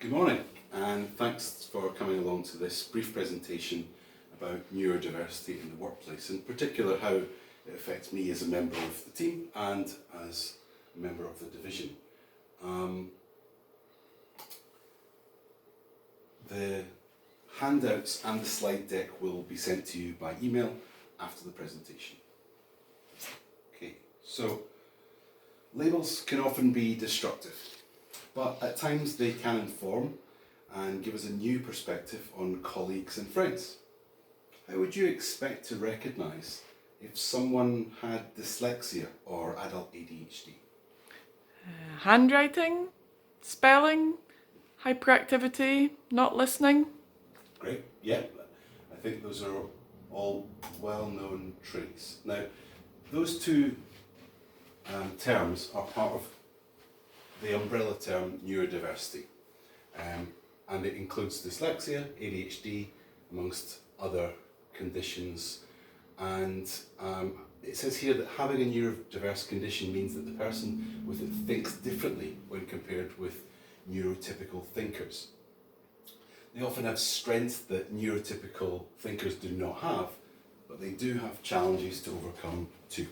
Good morning, and thanks for coming along to this brief presentation about neurodiversity in the workplace, in particular how it affects me as a member of the team and as a member of the division. The handouts and the slide deck will be sent to you by email after the presentation. Okay, so labels can often be destructive, but at times they can inform and give us a new perspective on colleagues and friends. How would you expect to recognise if someone had dyslexia or adult ADHD? Handwriting, spelling, hyperactivity, not listening. Great, yeah, I think those are all well-known traits. Now, those two terms are part of the umbrella term neurodiversity, and it includes dyslexia, ADHD, amongst other conditions. And it says here that having a neurodiverse condition means that the person with it thinks differently when compared with neurotypical thinkers. They often have strengths that neurotypical thinkers do not have, but they do have challenges to overcome too.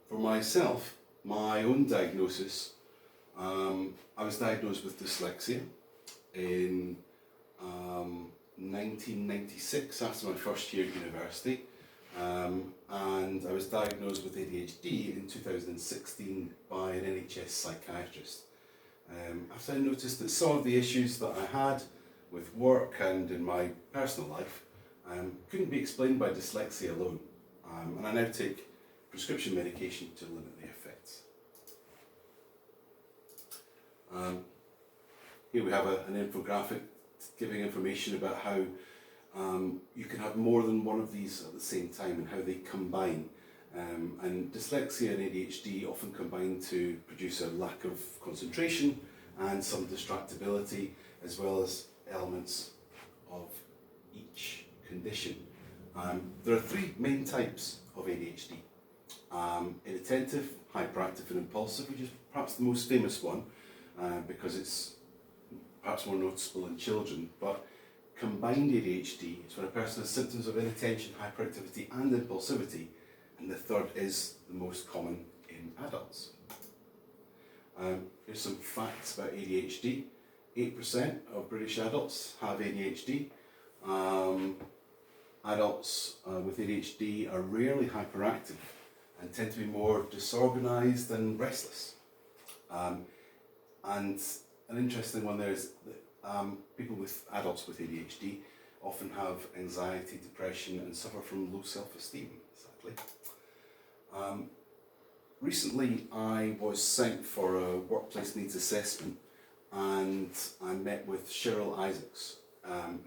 For myself, my own diagnosis, I was diagnosed with dyslexia in 1996 after my first year at university, and I was diagnosed with ADHD in 2016 by an NHS psychiatrist. After I noticed that some of the issues that I had with work and in my personal life couldn't be explained by dyslexia alone, and I now take prescription medication to limit the effects. Here we have an infographic giving information about how you can have more than one of these at the same time and how they combine. And dyslexia and ADHD often combine to produce a lack of concentration and some distractibility, as well as elements of each condition. There are three main types of ADHD. Inattentive, hyperactive and impulsive, which is perhaps the most famous one because it's perhaps more noticeable in children, but combined ADHD is when a person has symptoms of inattention, hyperactivity and impulsivity, and the third is the most common in adults. Here's some facts about ADHD. 8% of British adults have ADHD. Adults with ADHD are rarely hyperactive and tend to be more disorganised and restless. And an interesting one there is that people with adults with ADHD often have anxiety, depression and suffer from low self-esteem, sadly. Recently I was sent for a workplace needs assessment and I met with Cheryl Isaacs,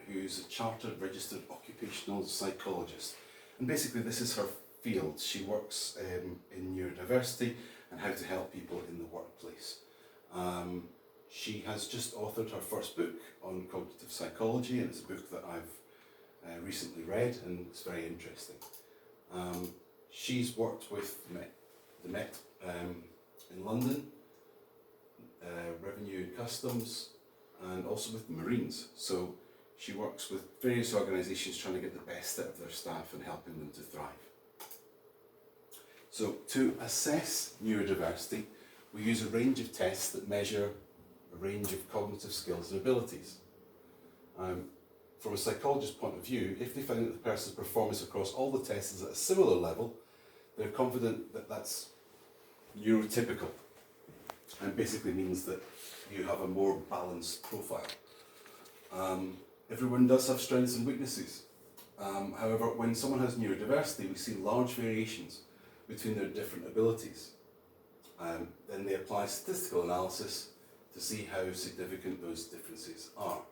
who's a chartered registered occupational psychologist. And basically this is her field. She works in neurodiversity and how to help people in the workplace. She has just authored her first book on cognitive psychology, and it's a book that I've recently read, and it's very interesting. She's worked with the Met in London, Revenue and Customs, and also with the Marines. So she works with various organisations trying to get the best out of their staff and helping them to thrive. So to assess neurodiversity, we use a range of tests that measure a range of cognitive skills and abilities. From a psychologist's point of view, if they find that the person's performance across all the tests is at a similar level, they're confident that that's neurotypical, and basically means that you have a more balanced profile. Everyone does have strengths and weaknesses. However, when someone has neurodiversity, we see large variations between their different abilities. Then they apply statistical analysis to see how significant those differences are.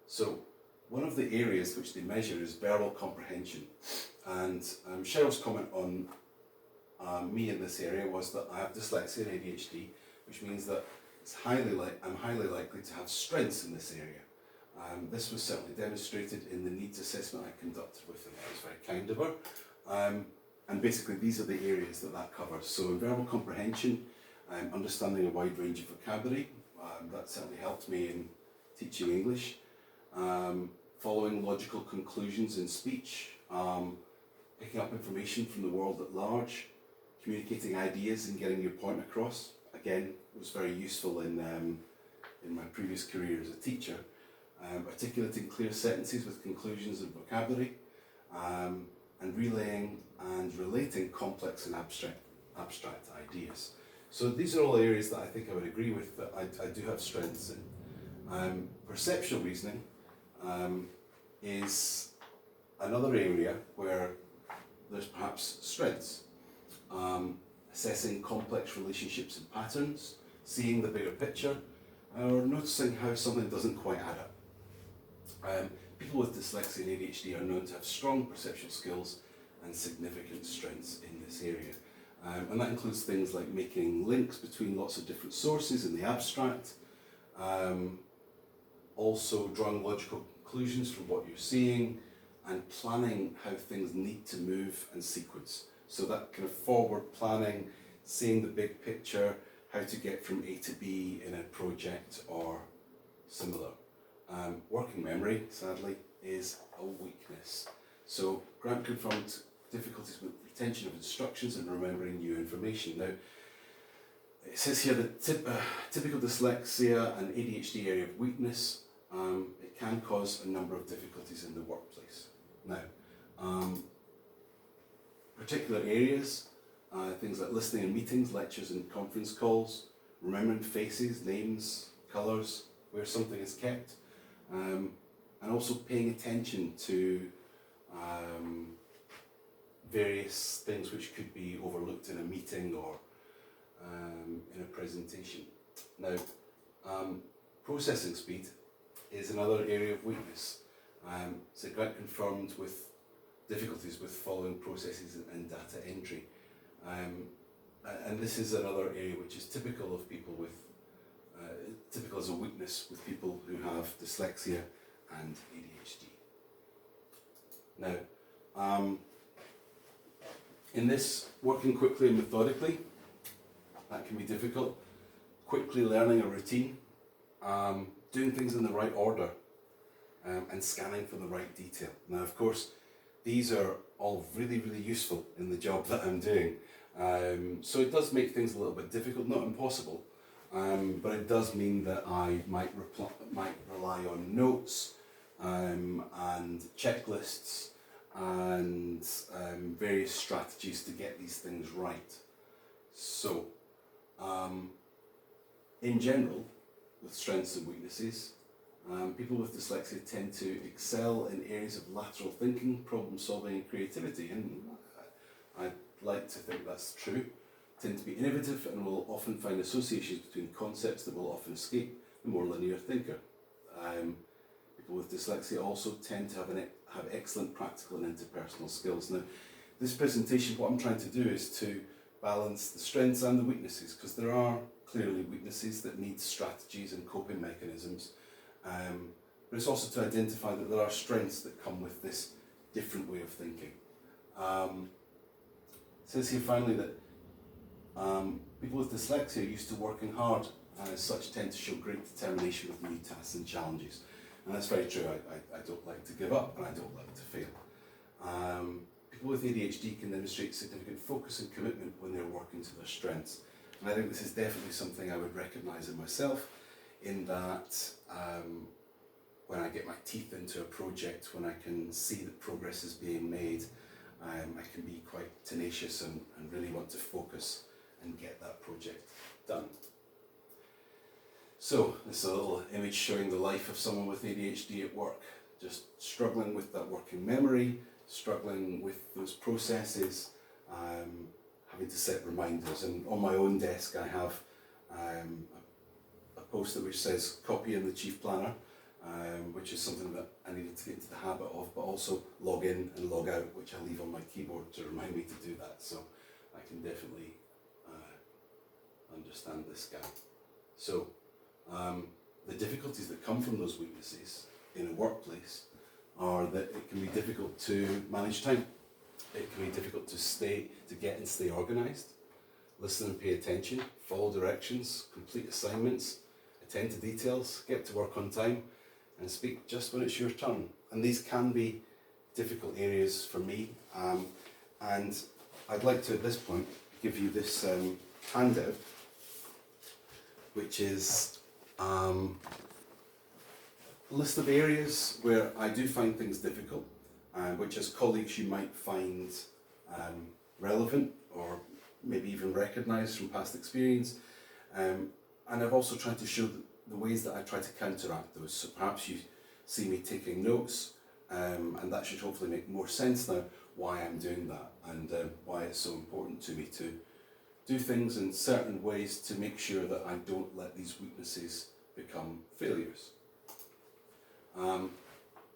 So one of the areas which they measure is verbal comprehension. And Cheryl's comment on me in this area was that I have dyslexia and ADHD, which means that I'm highly likely to have strengths in this area. This was certainly demonstrated in the needs assessment I conducted with them. That was very kind of her. And basically these are the areas that covers. So in verbal comprehension, understanding a wide range of vocabulary, that certainly helped me in teaching English, following logical conclusions in speech, picking up information from the world at large, communicating ideas and getting your point across. Again, was very useful in my previous career as a teacher. Articulating clear sentences with conclusions and vocabulary, and relaying and relating complex and abstract ideas. So these are all areas that I think I would agree with that I do have strengths in. Perceptual reasoning is another area where there's perhaps strengths. Assessing complex relationships and patterns, seeing the bigger picture, or noticing how something doesn't quite add up. People with dyslexia and ADHD are known to have strong perceptual skills and significant strengths in this area. And that includes things like making links between lots of different sources in the abstract, also drawing logical conclusions from what you're seeing, and planning how things need to move and sequence. So that kind of forward planning, seeing the big picture, how to get from A to B in a project or similar. Working memory, sadly, is a weakness. So Grant confirmed difficulties with retention of instructions and remembering new information. Now, it says here that typical dyslexia and ADHD area of weakness, it can cause a number of difficulties in the workplace. Now, particular areas, things like listening in meetings, lectures and conference calls, remembering faces, names, colours, where something is kept, and also paying attention to various things which could be overlooked in a meeting or in a presentation. Now, processing speed is another area of weakness. So Grant confirmed with difficulties with following processes and data entry. And this is another area which is typical of people with, typical as a weakness with people who have dyslexia and ADHD. Now, in this, working quickly and methodically, that can be difficult. Quickly learning a routine, doing things in the right order, and scanning for the right detail. Now, of course, these are all really, really useful in the job that I'm doing. So it does make things a little bit difficult, not impossible, but it does mean that I might rely on notes and checklists and various strategies to get these things right. So, in general, with strengths and weaknesses, people with dyslexia tend to excel in areas of lateral thinking, problem solving and creativity, and I'd like to think that's true. Tend to be innovative and will often find associations between concepts that will often escape the more linear thinker. People with dyslexia also tend to have excellent practical and interpersonal skills. Now, this presentation, what I'm trying to do is to balance the strengths and the weaknesses, because there are clearly weaknesses that need strategies and coping mechanisms. But it's also to identify that there are strengths that come with this different way of thinking. It says here finally that people with dyslexia are used to working hard and as such tend to show great determination with new tasks and challenges. And that's very true. I don't like to give up and I don't like to fail. People with ADHD can demonstrate significant focus and commitment when they're working to their strengths. And I think this is definitely something I would recognise in myself, in that when I get my teeth into a project, when I can see that progress is being made, I can be quite tenacious and really want to focus and get that project done. So this is a little image showing the life of someone with ADHD at work, just struggling with that working memory, struggling with those processes, having to set reminders. And on my own desk I have a poster which says copy in the chief planner, which is something that I needed to get into the habit of, but also log in and log out, which I leave on my keyboard to remind me to do that. So I can definitely understand this guy. So the difficulties that come from those weaknesses in a workplace are that it can be difficult to manage time. It can be difficult to get and stay organised. listen and pay attention, follow directions, complete assignments, attend to details, get to work on time, and speak just when it's your turn. And these can be difficult areas for me, and I'd like to at this point give you this handout, which is a list of areas where I do find things difficult, which as colleagues you might find relevant or maybe even recognised from past experience. And I've also tried to show the ways that I try to counteract those. So perhaps you see me taking notes, and that should hopefully make more sense now why I'm doing that, and why it's so important to me to do things in certain ways to make sure that I don't let these weaknesses become failures.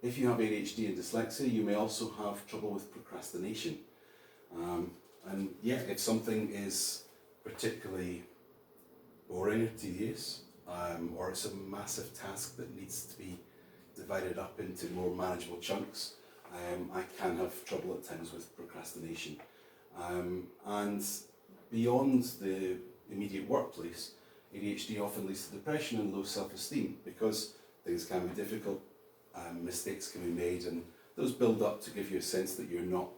If you have ADHD and dyslexia, you may also have trouble with procrastination. And yeah, if something is particularly boring or tedious, or it's a massive task that needs to be divided up into more manageable chunks, I can have trouble at times with procrastination. And beyond the immediate workplace, ADHD often leads to depression and low self-esteem because things can be difficult, mistakes can be made, and those build up to give you a sense that you're not